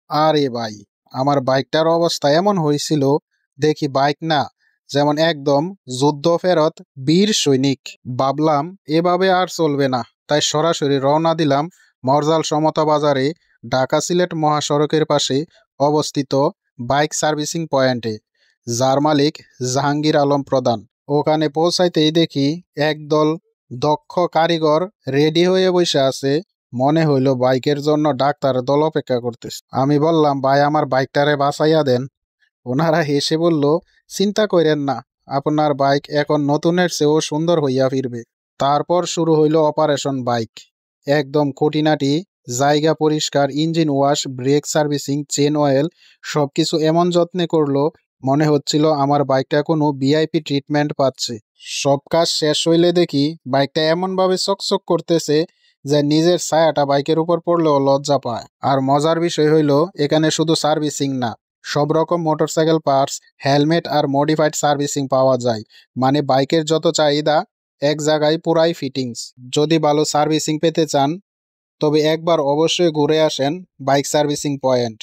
আরে ভাই, আমার বাইকটার অবস্থা এমন হয়েছিল, দেখি বাইক না, যেমন একদম যুদ্ধ ফেরত বীর সৈনিক। ভাবলাম এভাবে আর চলবে না, তাই সরাসরি রওনা দিলাম মরজাল সমতা বাজারে, ঢাকা সিলেট মহাসড়কের পাশে অবস্থিত বাইক সার্ভিসিং পয়েন্টে, যার মালিক জাহাঙ্গীর আলম প্রধান। ওখানে পৌঁছাইতেই দেখি একদল দক্ষ কারিগর রেডি হয়ে বসে আছে। মনে হইল বাইকের জন্য ডাক্তার দল অপেক্ষা করতেছে। আমি বললাম, ভাই আমার বাইকটারে বাঁচাইয়া দেন। ওনারা হেসে বলল, চিন্তা কইরেন না, আপনার বাইক এখন নতুনের চেয়েও সুন্দর হইয়া ফিরবে। তারপর শুরু হইল অপারেশন বাইক। একদম খুঁটিনাটি জায়গা পরিষ্কার, engine wash, brake servicing, chain oil, সবকিছু এমন যত্নে করলো মনে হচ্ছিল আমার বাইকটা কোনো ভিআইপি ট্রিটমেন্ট পাচ্ছে। সব কাজ শেষ হইলে দেখি বাইকটা এমনভাবে চকচক করতেছে যে নিজের ছায়াটা বাইকের উপর পড়লেও লজ্জা পায়। আর মজার বিষয় হইল, এখানে শুধু সার্ভিসিং না, সব রকম মোটরসাইকেল পার্টস, হেলমেট আর মডিফাইড সার্ভিসিং পাওয়া যায়। মানে বাইকের যত চাহিদা এক জায়গায় পুরাই ফিটিংস। যদি ভালো সার্ভিসিং পেতে চান তবে একবার অবশ্যই ঘুরে আসেন বাইক সার্ভিসিং পয়েন্ট।